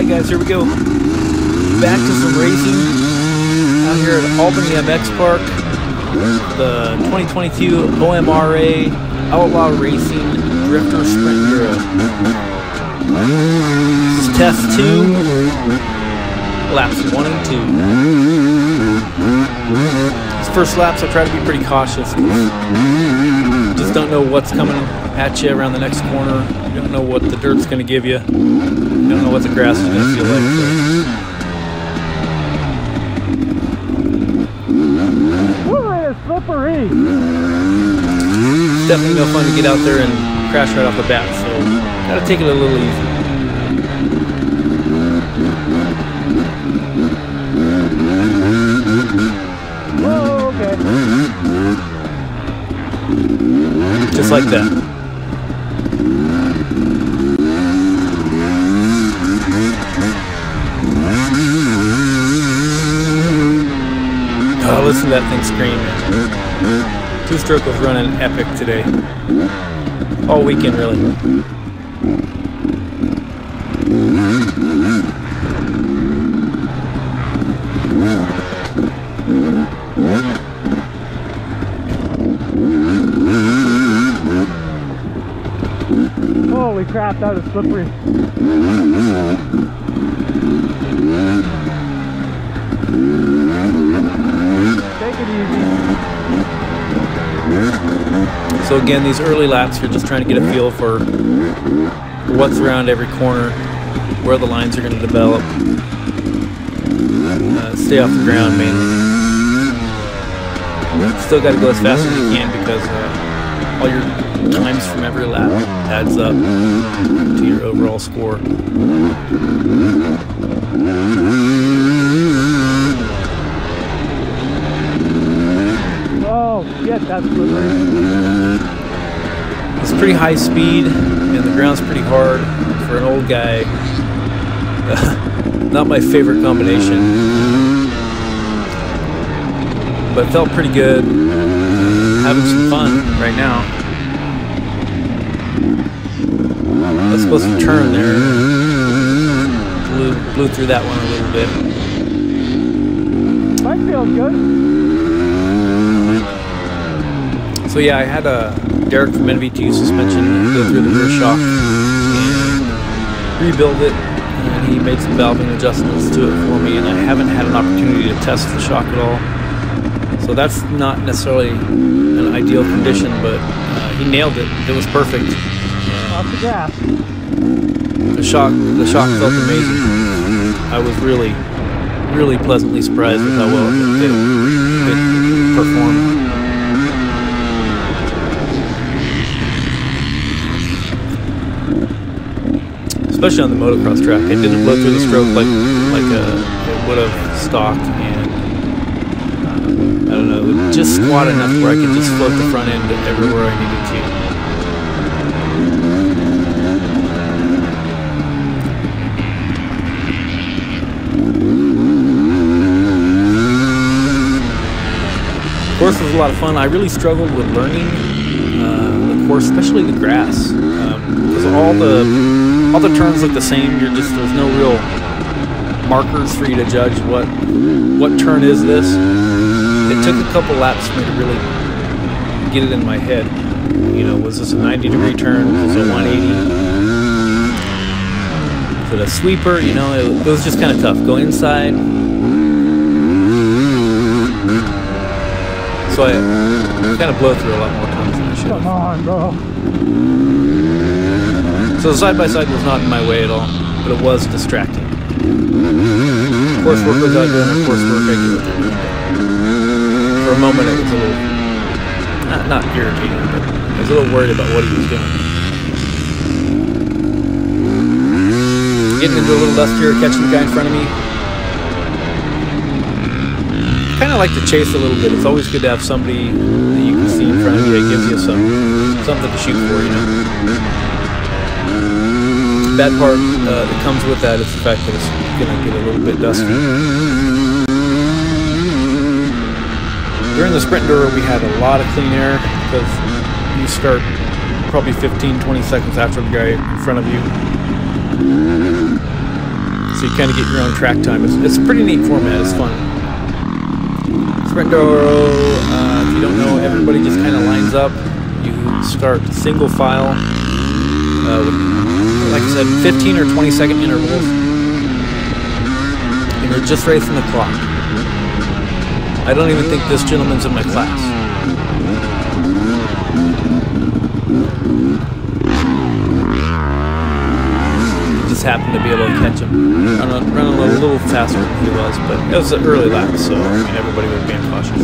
Alright guys, here we go. Back to some racing out here at Albany MX Park. The 2022 OMRA Outlaw Racing Drifter Sprint Euro. This is test 2, laps 1 and 2. These first laps I try to be pretty cautious. Just don't know what's coming at you around the next corner. You don't know what the dirt's going to give you. You don't know what the grass is going to feel like. Woo, it's slippery! It's definitely no fun to get out there and crash right off the bat, so gotta take it a little easy. Whoa, okay. Just like that. Oh, listen to that thing scream. Two-stroke was running epic today. All weekend, really. Holy crap, that is slippery. Take it easy. So again, these early laps, you're just trying to get a feel for what's around every corner, where the lines are going to develop. Stay off the ground mainly. Still got to go as fast as you can because all your times from every lap adds up to your overall score. Oh, shit, that's slippery. It's pretty high speed, and the ground's pretty hard for an old guy. Not my favorite combination, but it felt pretty good. Having some fun right now. I was supposed to turn there. Blew through that one a little bit. Bike feels good. So yeah, I had a Derek from NV2 suspension go through the rear shock and rebuild it, and he made some valving adjustments to it for me, and I haven't had an opportunity to test the shock at all. So that's not necessarily an ideal condition, but he nailed it. It was perfect. Off the gas. The shock felt amazing. I was really pleasantly surprised with how well it performed. Especially on the motocross track, it didn't blow through the stroke like it would have stock, and I don't know, it was just squat enough where I could just float the front end everywhere I needed to. The course was a lot of fun. I really struggled with learning the course, especially the grass, because all the turns look the same. There's no real markers for you to judge what turn is this. It took a couple laps for me to really get it in my head. You know, was this a 90-degree turn? Was it a 180? Is it a sweeper? You know, it was just kind of tough. Go inside. So I kind of blow through a lot more times than I should have. Come on, bro. So the side-by-side was not in my way at all, but it was distracting. Coursework was out doing their coursework, I get what they're doing. For a moment it was a little, not irritating, but I was a little worried about what he was doing. Getting into a little dust here, catching the guy in front of me. Kind of like to chase a little bit. It's always good to have somebody that you can see in front of you that gives you something to shoot for, you know. The bad part that comes with that is the fact that it's going to get a little bit dusty. During the sprint enduro, we had a lot of clean air because you start probably 15-20 seconds after the guy in front of you. So so you kind of get your own track time. It's a pretty neat format. It's fun. Sprintduro, if you don't know, everybody just kind of lines up. You start single file with, like I said, 15 or 20-second intervals, and you're just racing the clock. I don't even think this gentleman's in my class. Just happened to be able to catch him. Running a little faster than he was, but it was an early lap, so I mean, everybody was being cautious.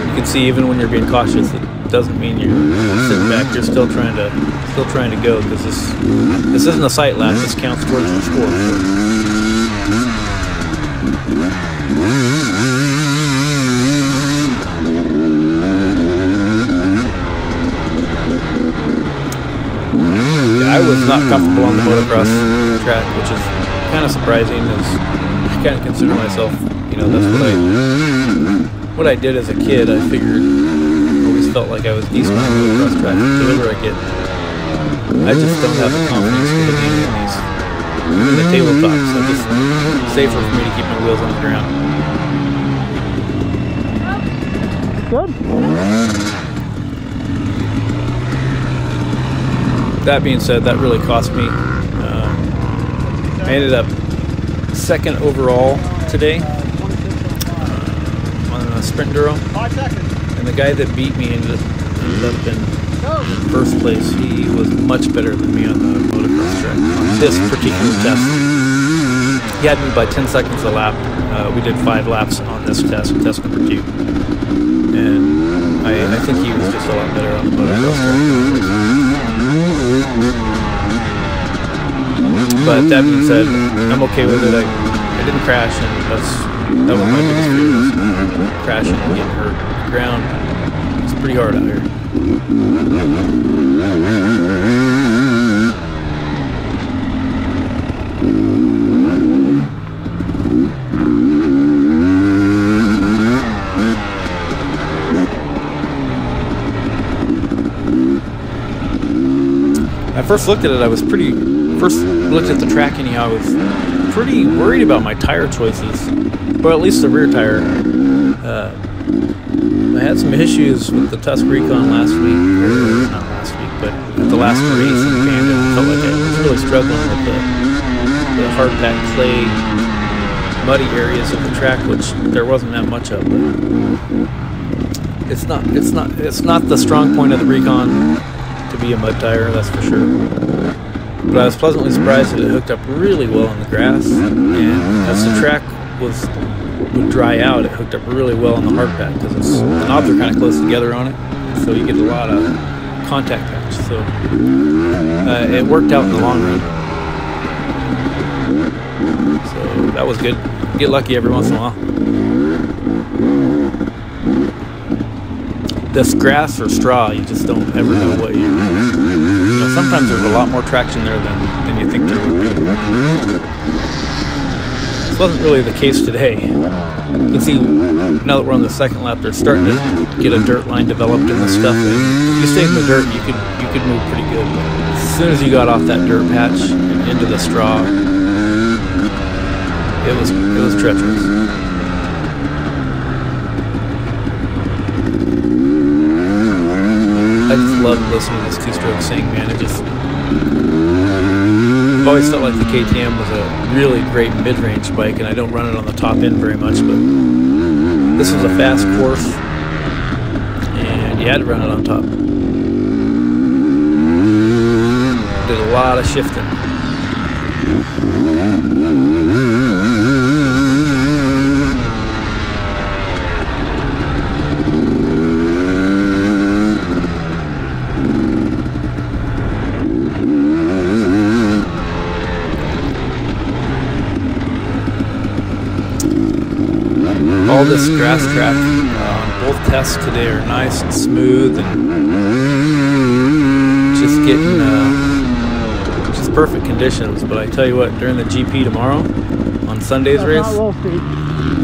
You can see even when you're being cautious, it doesn't mean you're sitting back. You're still trying to go, because this isn't a sight lap. This counts towards your score. I was not comfortable on the motocross track, which is kind of surprising, as I kind of consider myself, you know, that's what I did as a kid. I figured, always felt like I was decent on the motocross track. Whatever I get, I just don't have the confidence to get in the tabletop, so it's just safer for me to keep my wheels on the ground. Good. That being said, that really cost me. I ended up second overall today on a Sprintduro, and the guy that beat me ended up in first place. He was much better than me on the motocross track on this particular test. He had me by 10 seconds a lap. We did 5 laps on this test number 2, and I think he was just a lot better on the motocross track. But that being said, I'm okay with it. I didn't crash, and that was my biggest fear, was crashing and getting hurt. The ground, it's pretty hard out here. I first looked at it, looked at the track anyhow, I was pretty worried about my tire choices, or at least the rear tire. I had some issues with the Tusk Recon last week, or not last week, but at the last race in Canada. I felt like I was really struggling with the hard packed clay, muddy areas of the track, which there wasn't that much of. But it's not the strong point of the Recon to be a mud tire, that's for sure. But I was pleasantly surprised that it hooked up really well in the grass, and as the track would dry out, it hooked up really well on the hard pack, because the knobs are kind of close together on it, so you get a lot of contact patch. So it worked out in the long run. So that was good. Get lucky every once in a while. This grass or straw, you just don't ever know what you know, sometimes there's a lot more traction there than you think there would be. This wasn't really the case today. You can see now that we're on the second lap, they're starting to get a dirt line developed in the stuff. And if you stayed in the dirt, you could move pretty good. But as soon as you got off that dirt patch and into the straw, it was treacherous. I just love listening to this two-stroke sing, man. I've always felt like the KTM was a really great mid-range bike, and I don't run it on the top end very much, but this was a fast course, and you had to run it on top. Did a lot of shifting. All this grass track on both tests today are nice and smooth, and just getting just perfect conditions. But I tell you what, during the GP tomorrow on Sunday's race,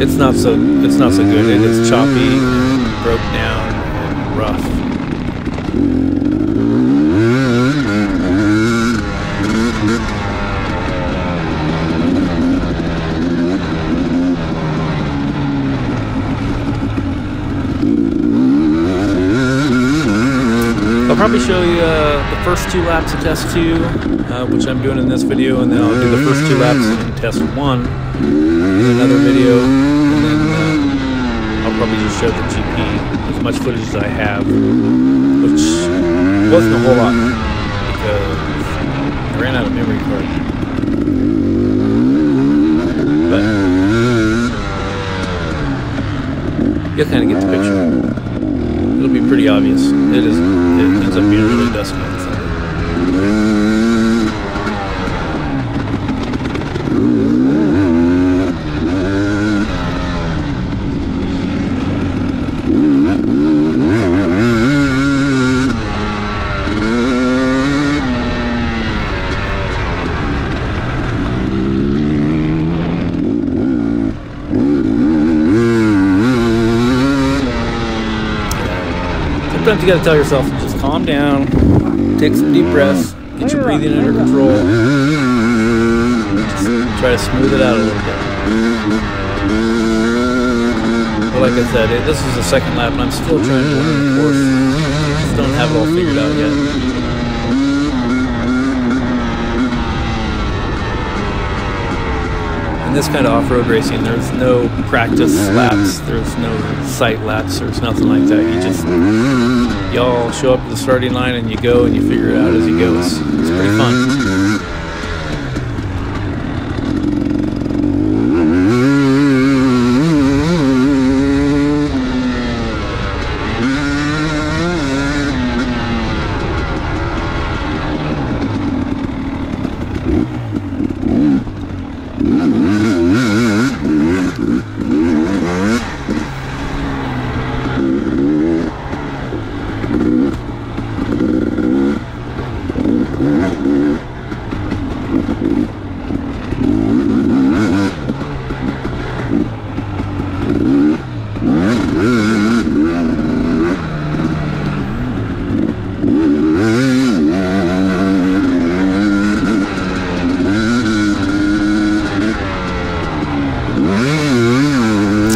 it's not so good. It is choppy, and broke down, and rough. probably show you the first 2 laps of test 2, which I'm doing in this video, and then I'll do the first 2 laps in test 1 in another video, and then I'll probably just show the GP as much footage as I have, which wasn't a whole lot because I ran out of memory card. But you'll kind of get the picture. It'll be pretty obvious. It ends up being really dusty on Sunday. Sometimes you gotta tell yourself, just calm down, take some deep breaths, get your breathing under control, just try to smooth it out a little bit. But like I said, this is the second lap and I'm still trying to learn the course. Just don't have it all figured out yet. In this kind of off-road racing, there's no practice laps, there's no sight laps, there's nothing like that. Y'all show up at the starting line and you go and you figure it out as you go. It's pretty fun.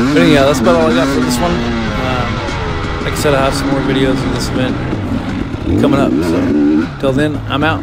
But anyhow, that's about all I got for this one. Like I said, I have some more videos of this event coming up. So, till then, I'm out.